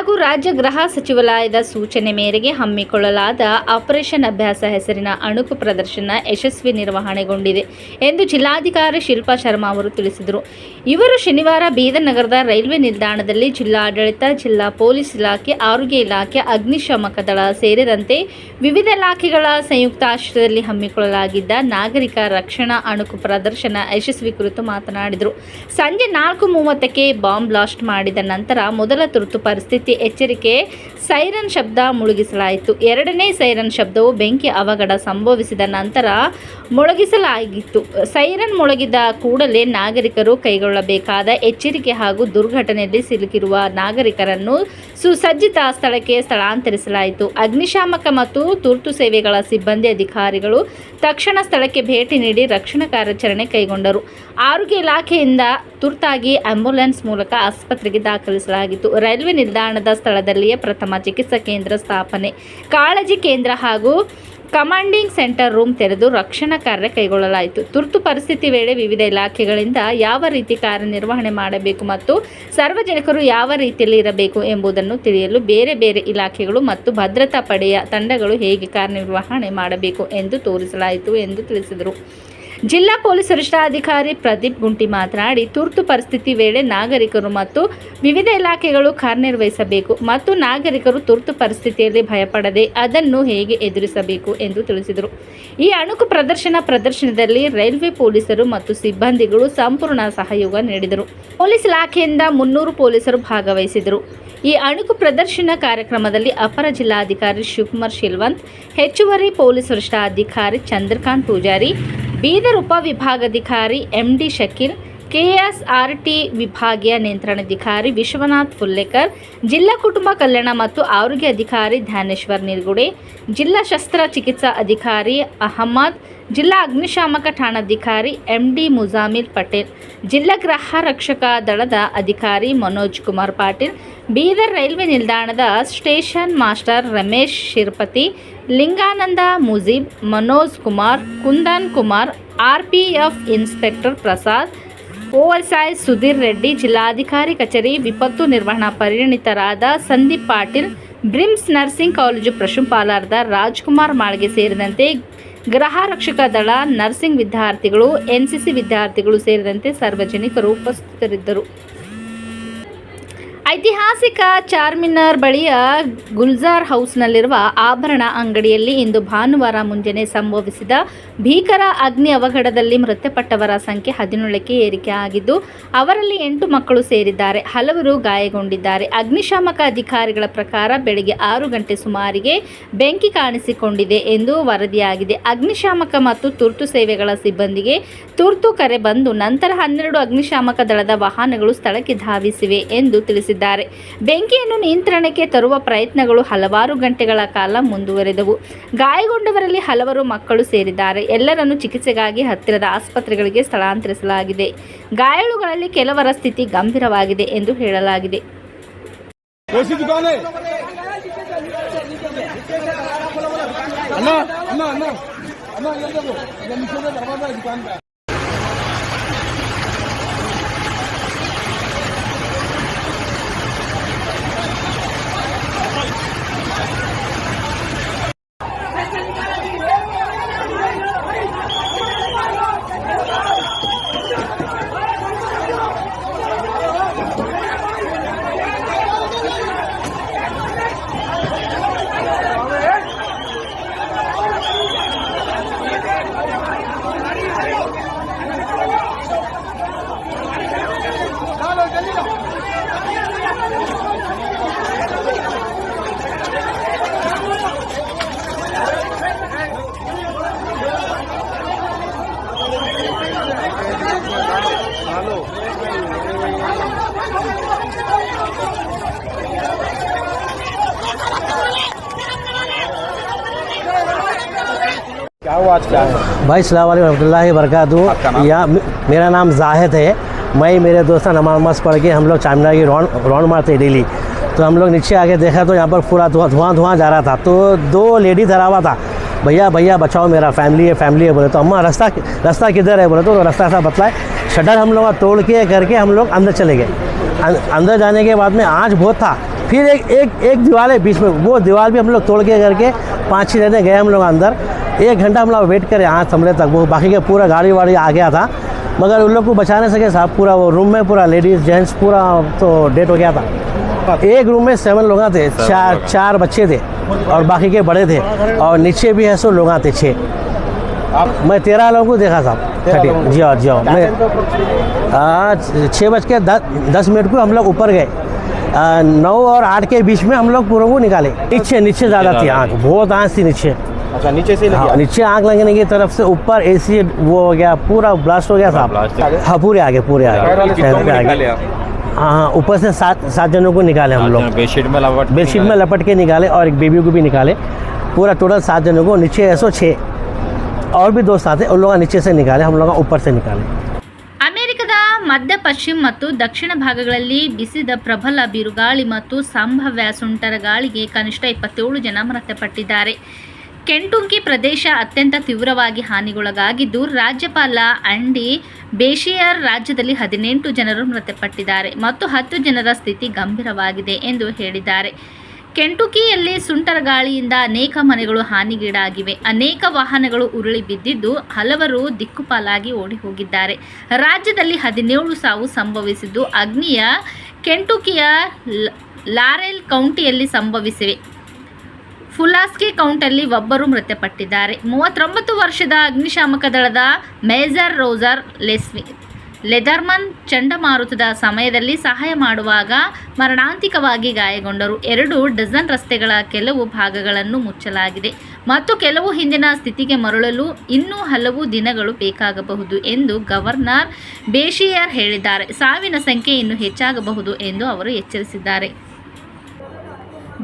ಹಾಗೂ ರಾಜ್ಯ ಗೃಹ ಸಚಿವಾಲಯದ ಸೂಚನೆ ಮೇರೆಗೆ ಹಮ್ಮಿಕೊಳ್ಳಲಾದ ಆಪರೇಷನ್ ಅಭ್ಯಾಸ ಹೆಸರಿನ ಅಣುಕು ಪ್ರದರ್ಶನ ಯಶಸ್ವಿ ನಿರ್ವಹಣೆಗೊಂಡಿದೆ ಎಂದು ಜಿಲ್ಲಾಧಿಕಾರಿ ಶಿಲ್ಪಾ ಶರ್ಮಾ ಅವರು ತಿಳಿಸಿದರು. ಇವರು ಶನಿವಾರ ಬೀದರ್ ನಗರದ ರೈಲ್ವೆ ನಿಲ್ದಾಣದಲ್ಲಿ ಜಿಲ್ಲಾಡಳಿತ, ಜಿಲ್ಲಾ ಪೊಲೀಸ್ ಇಲಾಖೆ, ಆರೋಗ್ಯ ಇಲಾಖೆ, ಅಗ್ನಿಶಾಮಕ ದಳ ಸೇರಿದಂತೆ ವಿವಿಧ ಇಲಾಖೆಗಳ ಸಂಯುಕ್ತಾಶ್ರಯದಲ್ಲಿ ಹಮ್ಮಿಕೊಳ್ಳಲಾಗಿದ್ದ ನಾಗರಿಕ ರಕ್ಷಣಾ ಅಣುಕು ಪ್ರದರ್ಶನ ಯಶಸ್ವಿ ಕುರಿತು ಮಾತನಾಡಿದರು. ಸಂಜೆ 4:30ಕ್ಕೆ ಬಾಂಬ್ ಬ್ಲಾಸ್ಟ್ ಮಾಡಿದ ನಂತರ ಮೊದಲ ತುರ್ತು ಪರಿಸ್ಥಿತಿ ಎಚ್ಚರಿಕೆ ಸೈರನ್ ಶಬ್ದ ಮೊಳಗಿಸಲಾಯಿತು. ಎರಡನೇ ಸೈರನ್ ಶಬ್ದವು ಬೆಂಕಿ ಅವಘಡ ಸಂಭವಿಸಿದ ನಂತರ ಮೊಳಗಿಸಲಾಗಿತ್ತು. ಸೈರನ್ ಮೊಳಗಿದ ಕೂಡಲೇ ನಾಗರಿಕರು ಕೈಗೊಳ್ಳಬೇಕಾದ ಎಚ್ಚರಿಕೆ ಹಾಗೂ ದುರ್ಘಟನೆಯಲ್ಲಿ ಸಿಲುಕಿರುವ ನಾಗರಿಕರನ್ನು ಸುಸಜ್ಜಿತ ಸ್ಥಳಕ್ಕೆ ಸ್ಥಳಾಂತರಿಸಲಾಯಿತು. ಅಗ್ನಿಶಾಮಕ ಮತ್ತು ತುರ್ತು ಸೇವೆಗಳ ಸಿಬ್ಬಂದಿ ಅಧಿಕಾರಿಗಳು ತಕ್ಷಣ ಸ್ಥಳಕ್ಕೆ ಭೇಟಿ ನೀಡಿ ರಕ್ಷಣಾ ಕಾರ್ಯಾಚರಣೆ ಕೈಗೊಂಡರು. ಆರೋಗ್ಯ ಇಲಾಖೆಯಿಂದ ತುರ್ತಾಗಿ ಆಂಬ್ಯುಲೆನ್ಸ್ ಮೂಲಕ ಆಸ್ಪತ್ರೆಗೆ ದಾಖಲಿಸಲಾಗಿತ್ತು. ರೈಲ್ವೆ ನಿಲ್ದಾಣದ ಸ್ಥಳದಲ್ಲಿಯೇ ಪ್ರಥಮ ಚಿಕಿತ್ಸಾ ಕೇಂದ್ರ ಸ್ಥಾಪನೆ, ಕಾಳಜಿ ಕೇಂದ್ರ ಹಾಗೂ ಕಮಾಂಡಿಂಗ್ ಸೆಂಟರ್ ರೂಮ್ ತೆರೆದು ರಕ್ಷಣಾ ಕಾರ್ಯ ಕೈಗೊಳ್ಳಲಾಯಿತು. ತುರ್ತು ಪರಿಸ್ಥಿತಿ ವೇಳೆ ವಿವಿಧ ಇಲಾಖೆಗಳಿಂದ ಯಾವ ರೀತಿ ಕಾರ್ಯನಿರ್ವಹಣೆ ಮಾಡಬೇಕು ಮತ್ತು ಸಾರ್ವಜನಿಕರು ಯಾವ ರೀತಿಯಲ್ಲಿ ಇರಬೇಕು ಎಂಬುದನ್ನು ತಿಳಿಯಲು ಬೇರೆ ಬೇರೆ ಇಲಾಖೆಗಳು ಮತ್ತು ಭದ್ರತಾ ಪಡೆಯ ತಂಡಗಳು ಹೇಗೆ ಕಾರ್ಯನಿರ್ವಹಣೆ ಮಾಡಬೇಕು ಎಂದು ತೋರಿಸಲಾಯಿತು ಎಂದು ತಿಳಿಸಿದರು. ಜಿಲ್ಲಾ ಪೊಲೀಸ್ ವರಿಷ್ಠಾಧಿಕಾರಿ ಪ್ರದೀಪ್ ಗುಂಟಿ ಮಾತನಾಡಿ, ತುರ್ತು ಪರಿಸ್ಥಿತಿ ವೇಳೆ ನಾಗರಿಕರು ಮತ್ತು ವಿವಿಧ ಇಲಾಖೆಗಳು ಕಾರ್ಯನಿರ್ವಹಿಸಬೇಕು ಮತ್ತು ನಾಗರಿಕರು ತುರ್ತು ಪರಿಸ್ಥಿತಿಯಲ್ಲಿ ಭಯಪಡದೆ ಅದನ್ನು ಹೇಗೆ ಎದುರಿಸಬೇಕು ಎಂದು ತಿಳಿಸಿದರು. ಈ ಅಣುಕು ಪ್ರದರ್ಶನದಲ್ಲಿ ರೈಲ್ವೆ ಪೊಲೀಸರು ಮತ್ತು ಸಿಬ್ಬಂದಿಗಳು ಸಂಪೂರ್ಣ ಸಹಯೋಗ ನೀಡಿದರು. ಪೊಲೀಸ್ ಇಲಾಖೆಯಿಂದ 300 ಪೊಲೀಸರು ಭಾಗವಹಿಸಿದರು. ಈ ಅಣುಕು ಪ್ರದರ್ಶನ ಕಾರ್ಯಕ್ರಮದಲ್ಲಿ ಅಪರ ಜಿಲ್ಲಾಧಿಕಾರಿ ಶಿವಕುಮಾರ್ ಶಿಲ್ವಂತ್, ಹೆಚ್ಚುವರಿ ಪೊಲೀಸ್ ವರಿಷ್ಠಾಧಿಕಾರಿ ಚಂದ್ರಕಾಂತ್ ಪೂಜಾರಿ, ಬೀದರ್ ಉಪವಿಭಾಗಾಧಿಕಾರಿ ಎಂಡಿ ಶಕೀಲ್, ಕೆಎಸ್ಆರ್ಟಿ ವಿಭಾಗೀಯ ನಿಯಂತ್ರಣಾಧಿಕಾರಿ ವಿಶ್ವನಾಥ್ ಫುಲ್ಲೇಕರ್, ಜಿಲ್ಲಾ ಕುಟುಂಬ ಕಲ್ಯಾಣ ಮತ್ತು ಆರೋಗ್ಯ ಅಧಿಕಾರಿ ಧ್ಯಾನೇಶ್ವರ್ ನಿರ್ಗುಡೆ, ಜಿಲ್ಲಾ ಶಸ್ತ್ರಚಿಕಿತ್ಸಾ ಅಧಿಕಾರಿ ಅಹಮದ್, ಜಿಲ್ಲಾ ಅಗ್ನಿಶಾಮಕ ಠಾಣಾಧಿಕಾರಿ ಎಂಡಿ ಮುಜಾಮಿಲ್ ಪಟೇಲ್, ಜಿಲ್ಲಾ ಗೃಹ ರಕ್ಷಕ ದಳದ ಅಧಿಕಾರಿ ಮನೋಜ್ ಕುಮಾರ್ ಪಾಟೀಲ್, ಬೀದರ್ ರೈಲ್ವೆ ನಿಲ್ದಾಣದ station master Ramesh Shirpati, Linganand Mujeeb, Manoj Kumar, Kundan Kumar, RPF inspector Prasad, OSI Sudheer Reddy, ಜಿಲ್ಲಾಧಿಕಾರಿ ಕಚೇರಿ ವಿಪತ್ತು ನಿರ್ವಹಣಾ ಪರಿಣಿತರಾದ ಸಂದೀಪ್ ಪಾಟೀಲ್, ಬ್ರಿಮ್ಸ್ ನರ್ಸಿಂಗ್ ಕಾಲೇಜು ಪ್ರಾಂಶುಪಾಲರಾದ ರಾಜ್ಕುಮಾರ್ ಮಾಳ್ಗೆ ಸೇರಿದಂತೆ ಗೃಹ ರಕ್ಷಕ ದಳ, ನರ್ಸಿಂಗ್ ವಿದ್ಯಾರ್ಥಿಗಳು, NCC ವಿದ್ಯಾರ್ಥಿಗಳು ಸೇರಿದಂತೆ ಸಾರ್ವಜನಿಕರು ಉಪಸ್ಥಿತರಿದ್ದರು. ಐತಿಹಾಸಿಕ ಚಾರ್ಮಿನಾರ್ ಬಳಿಯ ಗುಲ್ಜಾರ್ ಹೌಸ್ನಲ್ಲಿರುವ ಆಭರಣ ಅಂಗಡಿಯಲ್ಲಿ ಇಂದು ಭಾನುವಾರ ಮುಂಜಾನೆ ಸಂಭವಿಸಿದ ಭೀಕರ ಅಗ್ನಿ ಅವಘಡದಲ್ಲಿ ಮೃತಪಟ್ಟವರ ಸಂಖ್ಯೆ 17ಕ್ಕೆ ಏರಿಕೆ ಆಗಿದ್ದು, ಅವರಲ್ಲಿ 8 ಮಕ್ಕಳು ಸೇರಿದ್ದಾರೆ. ಹಲವರು ಗಾಯಗೊಂಡಿದ್ದಾರೆ. ಅಗ್ನಿಶಾಮಕ ಅಧಿಕಾರಿಗಳ ಪ್ರಕಾರ ಬೆಳಗ್ಗೆ 6 ಗಂಟೆ ಸುಮಾರಿಗೆ ಬೆಂಕಿ ಕಾಣಿಸಿಕೊಂಡಿದೆ ಎಂದು ವರದಿಯಾಗಿದೆ. ಅಗ್ನಿಶಾಮಕ ಮತ್ತು ತುರ್ತು ಸೇವೆಗಳ ಸಿಬ್ಬಂದಿಗೆ ತುರ್ತು ಕರೆ ಬಂದು ನಂತರ 12 ಅಗ್ನಿಶಾಮಕ ದಳದ ವಾಹನಗಳು ಸ್ಥಳಕ್ಕೆ ಧಾವಿಸಿವೆ ಎಂದು ತಿಳಿಸಿದ್ದಾರೆ. ಬೆಂಕಿಯನ್ನು ನಿಯಂತ್ರಣಕ್ಕೆ ತರುವ ಪ್ರಯತ್ನಗಳು ಹಲವಾರು ಗಂಟೆಗಳ ಕಾಲ ಮುಂದುವರೆದವು. ಗಾಯಗೊಂಡವರಲ್ಲಿ ಹಲವರು ಮಕ್ಕಳು ಸೇರಿದ್ದಾರೆ. ಎಲ್ಲರನ್ನು ಚಿಕಿತ್ಸೆಗಾಗಿ ಹತ್ತಿರದ ಆಸ್ಪತ್ರೆಗಳಿಗೆ ಸ್ಥಳಾಂತರಿಸಲಾಗಿದೆ. ಗಾಯಾಳುಗಳಲ್ಲಿ ಕೆಲವರ ಸ್ಥಿತಿ ಗಂಭೀರವಾಗಿದೆ ಎಂದು ಹೇಳಲಾಗಿದೆ. क्या हुआ आज क्या है? भाई अस्सलाम वालेकुम रहमतुल्लाहि वबरकातुहू। यहाँ मेरा नाम जाहिद है। मैं मेरे दोस्त नमाज़ पढ़ के हम लोग चारमीनार की राउंड मारते डेली। तो हम लोग नीचे आके देखा तो यहाँ पर पूरा धुआं जा रहा था। तो 2 लेडी धरा हुआ था, भैया भैया बचाओ मेरा फैमिली है बोले। तो अम्मा रास्ता किधर है बोले। तो रास्ता ऐसा बतलाए। शटर हम लोग तोड़ के करके हम लोग अंदर चले गए। अंदर जाने के बाद में आँच बहुत था, फिर एक दीवार है बीच में, वो दीवार भी हम लोग तोड़ के करके 5-6 जने गए हम लोग अंदर। 1 घंटा हम लोग वेट करे 8 कमरे तक, वो बाकी के पूरा गाड़ी वाड़ी आ गया था, मगर उन लोग को बचा नहीं सके साहब। पूरा वो रूम में पूरा लेडीज़ जेंट्स पूरा तो डेट हो गया था। एक रूम में 7 लोग थे, 4 बच्चे थे और बाकी के बड़े थे, और नीचे भी है 100 लोग थे 6। मैं 13 लोगों को देखा साहब। जी हाँ मैं 6:10 को हम लोग ऊपर गए, 9 और 8 के बीच में हम लोग पूरों को निकाले। नीचे ज़्यादा थी आँख, बहुत आँख थी नीचे। अच्छा, नीचे से लगी? नीचे आग लगने की तरफ से ऊपर एसी वो हो गया, पूरा ब्लास्ट हो गया साहब। हाँ पूरे आगे हाँ, ऊपर से 7 जनों को निकाले हम लोग, बेडशीट में लपट के निकाले, और एक बेबी को भी निकाले। पूरा टोटल 7 जनों को, नीचे 106 और भी दोस्त आते, उन लोग नीचे से निकाले, हम लोग ऊपर से निकाले। ಅಮೆರಿಕದ ಮಧ್ಯ ಪಶ್ಚಿಮ ಮತ್ತು ದಕ್ಷಿಣ ಭಾಗಗಳಲ್ಲಿ ಬೀಸಿದ ಪ್ರಬಲ ಬಿರುಗಾಳಿ ಮತ್ತು ಸಂಭಾವ್ಯ ಸುಂಟರ ಗಾಳಿಗೆ ಕನಿಷ್ಠ 27 ಜನ ಮೃತಪಟ್ಟಿದ್ದಾರೆ. ಕೆಂಟುಕಿ ಪ್ರದೇಶ ಅತ್ಯಂತ ತೀವ್ರವಾಗಿ ಹಾನಿಗೊಳಗಾಗಿದ್ದು, ರಾಜ್ಯಪಾಲ ಆಂಡಿ ಬೇಶಿಯರ್ ರಾಜ್ಯದಲ್ಲಿ 18 ಜನರು ಮೃತಪಟ್ಟಿದ್ದಾರೆ ಮತ್ತು 10 ಜನರ ಸ್ಥಿತಿ ಗಂಭೀರವಾಗಿದೆ ಎಂದು ಹೇಳಿದ್ದಾರೆ. ಕೆಂಟುಕಿಯಲ್ಲಿ ಸುಂಟರ ಗಾಳಿಯಿಂದ ಅನೇಕ ಮನೆಗಳು ಹಾನಿಗೀಡಾಗಿವೆ, ಅನೇಕ ವಾಹನಗಳು ಉರುಳಿ ಬಿದ್ದಿದ್ದು, ಹಲವರು ದಿಕ್ಕುಪಾಲಾಗಿ ಓಡಿ ಹೋಗಿದ್ದಾರೆ. ರಾಜ್ಯದಲ್ಲಿ 17 ಸಾವು ಸಂಭವಿಸಿದ್ದು, ಅಗ್ನಿಯ ಕೆಂಟುಕಿಯ ಲಾರೆಲ್ ಕೌಂಟಿಯಲ್ಲಿ ಸಂಭವಿಸಿವೆ. ಫುಲಾಸ್ಕಿ ಕೌಂಟಲ್ಲಿ ಒಬ್ಬರು ಮೃತಪಟ್ಟಿದ್ದಾರೆ. 39 ವರ್ಷದ ಅಗ್ನಿಶಾಮಕ ದಳದ ಮೇಜರ್ ರೋಜರ್ ಲೆದರ್ಮನ್ ಚಂಡಮಾರುತದ ಸಮಯದಲ್ಲಿ ಸಹಾಯ ಮಾಡುವಾಗ ಮರಣಾಂತಿಕವಾಗಿ ಗಾಯಗೊಂಡರು. 2 ಡಜನ್ ರಸ್ತೆಗಳ ಕೆಲವು ಭಾಗಗಳನ್ನು ಮುಚ್ಚಲಾಗಿದೆ ಮತ್ತು ಕೆಲವು ಹಿಂದಿನ ಸ್ಥಿತಿಗೆ ಮರಳಲು ಇನ್ನೂ ಹಲವು ದಿನಗಳು ಬೇಕಾಗಬಹುದು ಎಂದು ಗವರ್ನರ್ ಬೇಶಿಯರ್ ಹೇಳಿದ್ದಾರೆ. ಸಾವಿನ ಸಂಖ್ಯೆ ಇನ್ನೂ ಹೆಚ್ಚಾಗಬಹುದು ಎಂದು ಅವರು ಎಚ್ಚರಿಸಿದ್ದಾರೆ.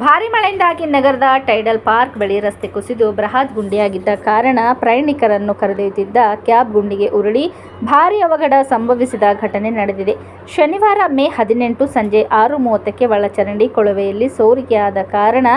ಭಾರಿ ಮಳೆಯಿಂದಾಗಿ ನಗರದ ಟೈಡಲ್ ಪಾರ್ಕ್ ಬಳಿ ರಸ್ತೆ ಕುಸಿದು ಬೃಹತ್ ಗುಂಡಿಯಾಗಿದ್ದ ಕಾರಣ ಪ್ರಯಾಣಿಕರನ್ನು ಕರೆದೊಯ್ಯುತ್ತಿದ್ದ ಕ್ಯಾಬ್ ಗುಂಡಿಗೆ ಉರುಳಿ ಭಾರೀ ಅವಘಡ ಸಂಭವಿಸಿದ ಘಟನೆ ನಡೆದಿದೆ. ಶನಿವಾರ ಮೇ 18 ಸಂಜೆ 6:30ಕ್ಕೆ ಒಳಚರಂಡಿ ಕೊಳವೆಯಲ್ಲಿ ಸೋರಿಕೆಯಾದ ಕಾರಣ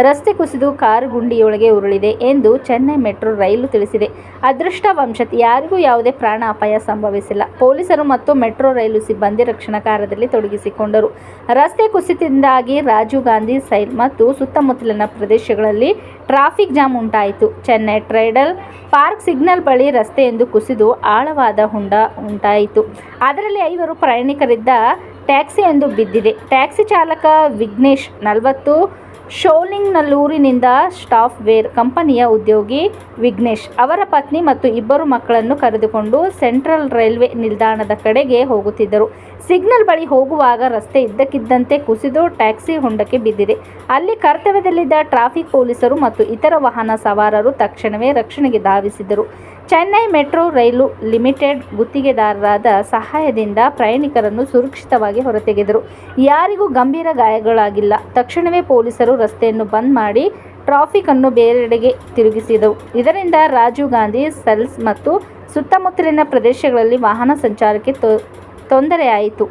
ರಸ್ತೆ ಕುಸಿದು ಕಾರು ಗುಂಡಿಯೊಳಗೆ ಉರುಳಿದೆ ಎಂದು ಚೆನ್ನೈ ಮೆಟ್ರೋ ರೈಲು ತಿಳಿಸಿದೆ. ಅದೃಷ್ಟವಶಾತ್ ಯಾರಿಗೂ ಯಾವುದೇ ಪ್ರಾಣ ಅಪಾಯ ಸಂಭವಿಸಿಲ್ಲ. ಪೊಲೀಸರು ಮತ್ತು ಮೆಟ್ರೋ ರೈಲು ಸಿಬ್ಬಂದಿ ರಕ್ಷಣಾ ಕಾರ್ಯದಲ್ಲಿ ತೊಡಗಿಸಿಕೊಂಡರು. ರಸ್ತೆ ಕುಸಿತದಿಂದಾಗಿ ರಾಜೀವ್ ಗಾಂಧಿ ಸೈಲ್ ಮತ್ತು ಸುತ್ತಮುತ್ತಲಿನ ಪ್ರದೇಶಗಳಲ್ಲಿ ಟ್ರಾಫಿಕ್ ಜಾಮ್ ಉಂಟಾಯಿತು. ಚೆನ್ನೈ ಟೈಡಲ್ ಪಾರ್ಕ್ ಸಿಗ್ನಲ್ ಬಳಿ ರಸ್ತೆಯೊಂದು ಕುಸಿದು ಆಳವಾದ ಹೊಂಡ ಉಂಟಾಯಿತು. ಅದರಲ್ಲಿ 5 ಪ್ರಯಾಣಿಕರಿದ್ದ ಟ್ಯಾಕ್ಸಿಯೊಂದು ಬಿದ್ದಿದೆ. ಟ್ಯಾಕ್ಸಿ ಚಾಲಕ ವಿಘ್ನೇಶ್ 40, ಶೋಲಿಂಗ್ನಲ್ಲೂರಿನಿಂದ ಸಾಫ್ಟ್ವೇರ್ ಕಂಪನಿಯ ಉದ್ಯೋಗಿ ವಿಘ್ನೇಶ್ ಅವರ ಪತ್ನಿ ಮತ್ತು 2 ಮಕ್ಕಳನ್ನು ಕರೆದುಕೊಂಡು ಸೆಂಟ್ರಲ್ ರೈಲ್ವೆ ನಿಲ್ದಾಣದ ಕಡೆಗೆ ಹೋಗುತ್ತಿದ್ದರು. ಸಿಗ್ನಲ್ ಬಳಿ ಹೋಗುವಾಗ ರಸ್ತೆ ಇದ್ದಕ್ಕಿದ್ದಂತೆ ಕುಸಿದು ಟ್ಯಾಕ್ಸಿ ಹೊಂಡಕ್ಕೆ ಬಿದ್ದಿದೆ. ಅಲ್ಲಿ ಕರ್ತವ್ಯದಲ್ಲಿದ್ದ ಟ್ರಾಫಿಕ್ ಪೊಲೀಸರು ಮತ್ತು ಇತರ ವಾಹನ ಸವಾರರು ತಕ್ಷಣವೇ ರಕ್ಷಣೆಗೆ ಧಾವಿಸಿದರು. ಚೆನ್ನೈ ಮೆಟ್ರೋ ರೈಲು ಲಿಮಿಟೆಡ್ ಗುತ್ತಿಗೆದಾರರಾದ ಸಹಾಯದಿಂದ ಪ್ರಯಾಣಿಕರನ್ನು ಸುರಕ್ಷಿತವಾಗಿ ಹೊರತೆಗೆದರು. ಯಾರಿಗೂ ಗಂಭೀರ ಗಾಯಗಳಾಗಿಲ್ಲ. ತಕ್ಷಣವೇ ಪೊಲೀಸರು ರಸ್ತೆಯನ್ನು ಬಂದ್ ಮಾಡಿ ಟ್ರಾಫಿಕ್ ಅನ್ನು ಬೇರೆಡೆಗೆ ತಿರುಗಿಸಿದರು. ಇದರಿಂದ ರಾಜೀವ್ ಗಾಂಧಿ ಸೆಲ್ಸ್ ಮತ್ತು ಸುತ್ತಮುತ್ತಲಿನ ಪ್ರದೇಶಗಳಲ್ಲಿ ವಾಹನ ಸಂಚಾರಕ್ಕೆ ತೊಂದರೆಯಾಯಿತು.